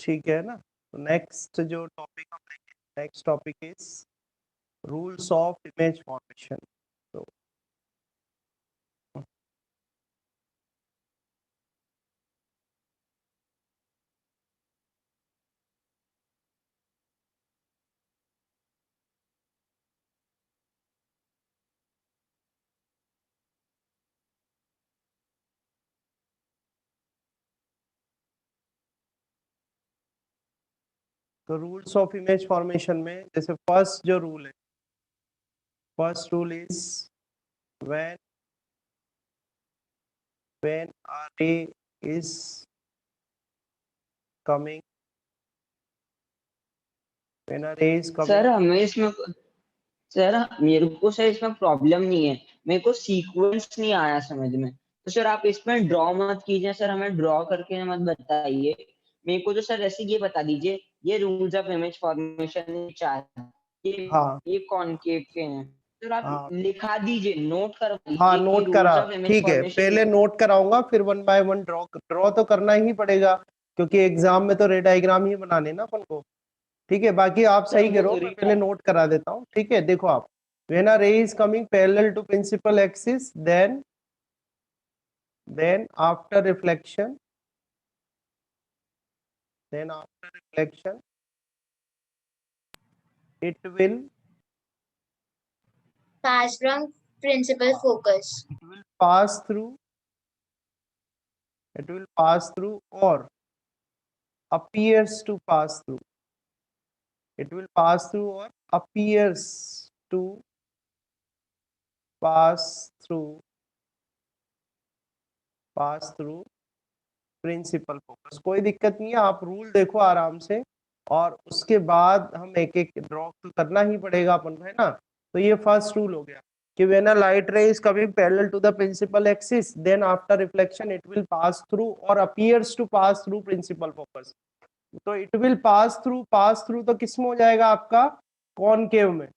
ठीक है ना। तो नेक्स्ट जो टॉपिक हम लेंगे, next topic is rules of image formation. तो रूल्स ऑफ इमेज फॉर्मेशन में जैसे फर्स्ट जो रूल है, first rule is when a ray is coming, when a ray is coming, sir हमें इसमें सर मेरे को सर इसमें प्रॉब्लम नहीं है, मेरे को सीक्वेंस नहीं आया समझ में। तो सर आप इसमें ड्रॉ मत कीजिए सर, हमें ड्रॉ करके मत बताइए। मेरे को तो सर ऐसे ये बता दीजिए, ये रूल्स ऑफ इमेज फॉर्मेशन हाँ ये कॉनकेव के हैं सर, आप हाँ लिखा दीजिए, नोट कर हाँ दीजिए कि नोट करा, रूल्स ऑफ इमेज ठीक है, फॉर्मेशन। पहले नोट कराऊंगा फिर one by one draw draw तो करना ही पड़ेगा, क्योंकि एग्जाम में तो रे डायग्राम ही बनाने ना अपन को। ठीक है, बाकी आप सर सही वो करो, मैं पहले नोट करा देता हूँ। ठीक है, देखो आप, when a ray is coming parallel to principal axis, then after reflection, it will pass from principal focus. pass through, it will pass through or appears to pass through, it will pass through or appears to pass through principal focus. कोई दिक्कत नहीं है, आप rule देखो आराम से, और उसके बाद हम एक एक ड्रॉ करना ही पड़ेगा अपन को, है ना। तो ये फर्स्ट रूल हो गया कि when a light ray is coming parallel to the principal axis, then after reflection it will pass through और appears to pass through principal focus. तो इट विल पास थ्रू तो किस में हो जाएगा आपका, कॉनकेव में।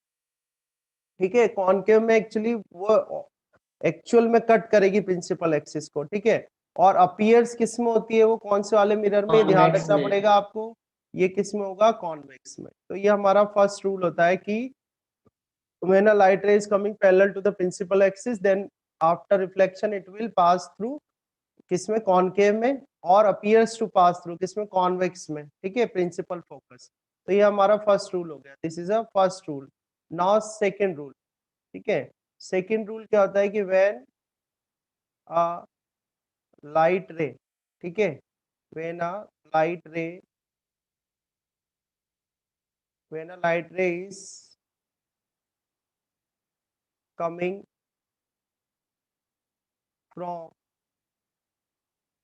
ठीक है, कॉनकेव में एक्चुअली वो एक्चुअल में कट करेगी प्रिंसिपल एक्सिस को। ठीक है, और अपीयर्स किस में होती है, वो कौन से वाले मिरर में, ध्यान रखना पड़ेगा आपको, ये किस में होगा, कॉन्वेक्स में। तो ये हमारा फर्स्ट रूल होता है कि when a light ray is coming parallel to the principal axis, then after reflection it will pass through किसमें, कॉनकेव में, और अपीयर्स टू पास थ्रू किसमें, कॉन्वेक्स में। ठीक है, प्रिंसिपल फोकस। तो ये हमारा फर्स्ट रूल हो गया, this is a first rule. Now second rule. ठीक है, सेकंड रूल क्या होता है कि व्हेन अ लाइट रे, ठीक है, व्हेन अ लाइट रे is coming from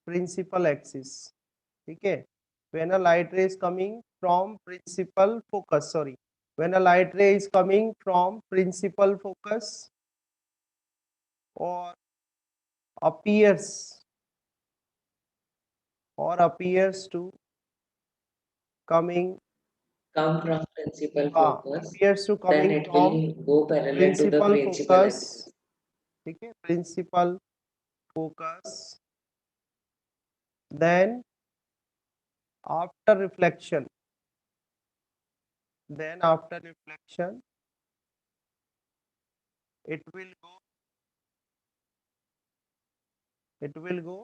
principal axis, ठीक है, when a light ray is coming from principal focus, sorry, when a light ray is coming from principal focus or appears to coming come from principal focus, appears to then coming it from will go parallel to the principal principal focus, axis. ठीक है, principal focus, then after reflection it will go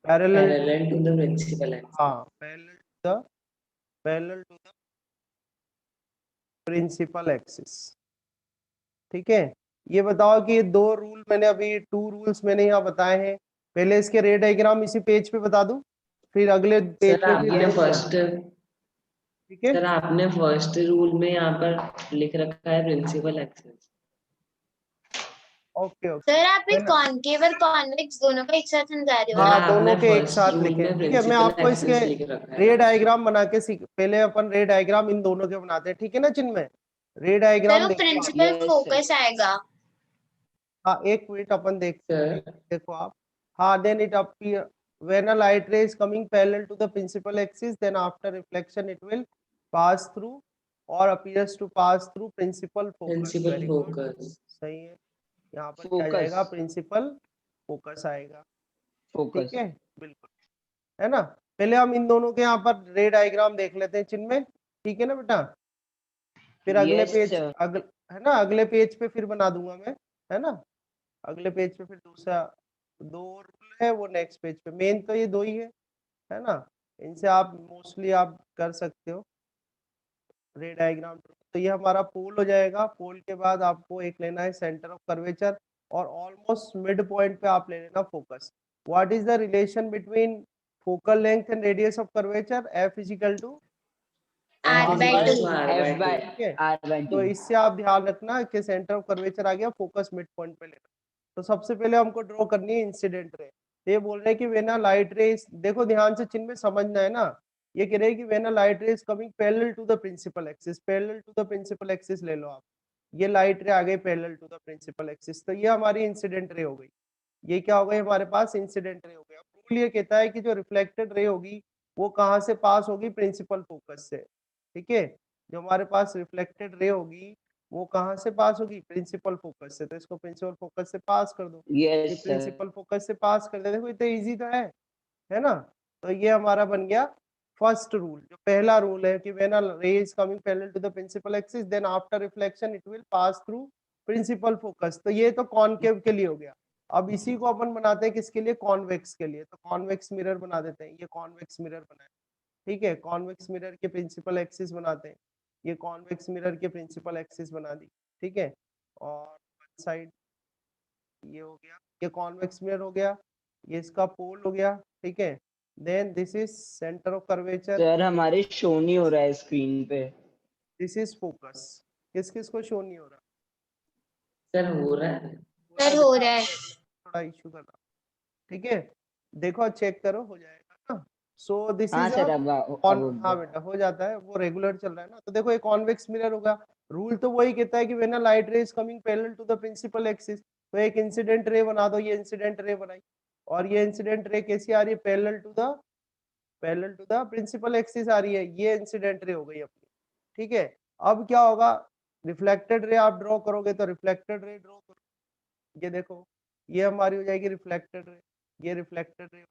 parallel to the principal axis. हाँ, parallel to the principal axis. ठीक है, ये बताओ कि ये दो रूल मैंने अभी, टू रूल्स मैंने यहाँ बताए हैं, पहले इसके रे डायग्राम इसी पेज पे बता दूं, फिर अगले पेज पे फिर फर्स्ट, ठीक है सर आपने फर्स्ट रूल में यहाँ पर लिख रखा है principal axis. Okay okay sir आप एक कॉनकेव और कॉन्वेक्स दोनों का एक साथ समझा रहे हो? हाँ, आपने दोनों के एक first साथ rule लिखे हैं। में ठीक है, मैं principal आपको इसके axis लिख रखा है रे ना। डायग्राम बना के पहले अपन रे डायग्राम इन दोनों के बनाते हैं, ठीक है ना चिन्मय। रे सर डायग्राम वो देखो आप। प्रिंसिपल फोकस आएगा। हाँ, एक मिनट अपन देखते हैं, सर देखो आप। हाँ, then it appear when a light ray is coming parallel to the principal axis, then after reflection it will pass through or appears to pass through principal focus। Principal Very good, focus, सही है। यहाँ पर क्या Focus. जाएगा, principal focus आएगा। ठीक focus. है, बिल्कुल, है ना। पहले हम इन दोनों के यहाँ पर रे डायग्राम देख लेते हैं चिन्ह में, ठीक है ना बेटा। फिर अगले यस पेज सर। है ना, अगले पेज पे फिर बना दूंगा मैं, है ना। अगले पेज पे फिर दूसरा 2 रूल है, वो नेक्स्ट पेज पे। मेन तो ये 2 ही है ना। इनसे आप मोस्टली आप कर सकते हो रे डायग्राम। तो ये हमारा पोल हो जाएगा। पोल के बाद आपको एक लेना है सेंटर ऑफ कर्वेचर, और ऑलमोस्ट मिड पॉइंट पे आप ले लेना focus. What is the relation between focal length and radius of curvature? F is equal to R/2 F by ठीक है। R/2। तो इससे आप ध्यान रखना कि सेंटर ऑफ कर्वेचर आ गया, फोकस मिड पॉइंट पे लेना। तो सबसे पहले हमको ड्रॉ करनी है इंसिडेंट रे। ये बोल रहे हैं कि व्हेन अ लाइट रे, देखो ध्यान से चिन्ह में समझना है ना। ये कह रहे हैं कि when a light ray is coming parallel to the principal axis, parallel to the principal axis ले लो आप। ये लाइट रे आ गई parallel to the principal axis, तो ये हमारी इंसिडेंट रे हो गई। ये क्या हो गई हमारे पास? इंसिडेंट रे हो गया। रूल ये कहता है कि जो रिफ्लेक्टेड रे होगी वो कहाँ से पास होगी? प्रिंसिपल फोकस से, ठीक है। जो हमारे पास रिफ्लेक्टेड रे होगी वो कहाँ से पास होगी? प्रिंसिपल फोकस से। तो इसको प्रिंसिपल फोकस से पास कर दो। ये यस सर। प्रिंसिपल फोकस से पास कर दे, देखो इतना इजी तो है ना। तो ये हमारा बन गया फर्स्ट रूल, जो पहला रूल है कि when a ray is coming parallel to the principal axis then after reflection it will pass through principal focus. तो ये तो कॉनकेव के लिए हो गया। अब इसी को अपन बनाते हैं किसके लिए? कॉन्वेक्स के लिए। तो कॉन्वेक्स मिरर बना देते हैं। ये कॉन्वेक्स मिरर बनाए, ठीक है। कॉन्वेक्स मिरर के प्रिंसिपल एक्सिस बनाते हैं। ये कॉन्वेक्स मिरर के प्रिंसिपल एक्सिस बना दी, ठीक है। और वन साइड ये हो गया, ये कॉन्वेक्स मिरर हो गया, ये इसका पोल हो गया, ठीक है। Then this is centre of curvature, sir हमारे शो नहीं हो रहा है स्क्रीन पे। This is focus. किस किस को शो नहीं हो रहा? सर हो रहा है। सर हो रहा है। थोड़ा इशू कर रहा, ठीक है। देखो चेक करो, हो जाएगा ना। सो दिस हाँ इज सर, अ अब हाँ बेटा हो जाता है, वो रेगुलर चल रहा है ना। तो देखो ये कॉन्वेक्स मिरर होगा। रूल तो वही कहता है कि when a light ray is coming parallel to the principal axis, तो एक इंसिडेंट रे बना दो। ये इंसिडेंट रे बनाई, और ये इंसिडेंट रे कैसी आ रही है? Parallel to the principal axis आ रही है। ये इंसिडेंट रे हो गई अपनी, ठीक है। अब क्या होगा? रिफ्लेक्टेड रे आप ड्रॉ करोगे, तो रिफ्लेक्टेड रे ड्रॉ करो। ये देखो, ये हमारी हो जाएगी रिफ्लेक्टेड रे, ये रिफ्लेक्टेड रे।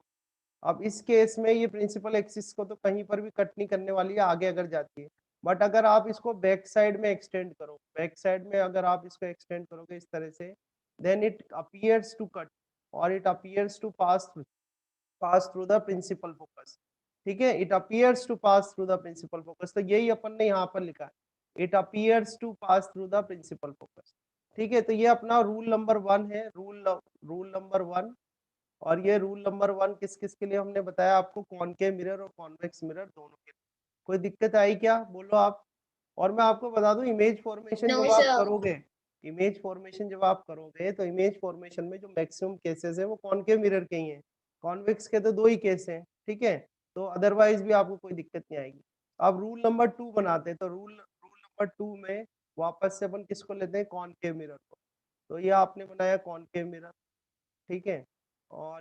अब इस केस में ये प्रिंसिपल एक्सिस को तो कहीं पर भी कट नहीं करने वाली है आगे अगर जाती है। बट अगर आप इसको बैक साइड में एक्सटेंड करो, बैक साइड में अगर आप इसको एक्सटेंड करोगे इस तरह से, then it appears to cut, और it appears to pass through the principal focus, ठीक है। It appears to pass through the principal focus, तो यही अपन ने यहाँ पर लिखा है, it appears to pass through the principal focus, ठीक है। तो ये अपना रूल नंबर 1 है, रूल नंबर 1। और ये रूल नंबर 1 किस किस के लिए हमने बताया आपको? कॉनकेव मिरर और कॉन्वेक्स मिरर दोनों के लिए। कोई दिक्कत आई क्या? बोलो आप। और मैं आपको बता दूं, इमेज फॉर्मेशन नो जब आप सर। करोगे, इमेज फॉर्मेशन जब आप करोगे, तो इमेज फॉर्मेशन में जो मैक्सिमम केसेस है वो कॉनकेव मिरर के ही हैं। कॉन्वेक्स के तो 2 ही केस हैं, ठीक है। तो अदरवाइज भी आपको कोई दिक्कत नहीं आएगी। अब रूल नंबर 2 बनाते हैं। तो रूल नंबर 2 में वापस से अपन किसको लेते हैं? कॉनकेव मिरर को। तो ये आपने बनाया कॉनकेव मिरर, ठीक है। और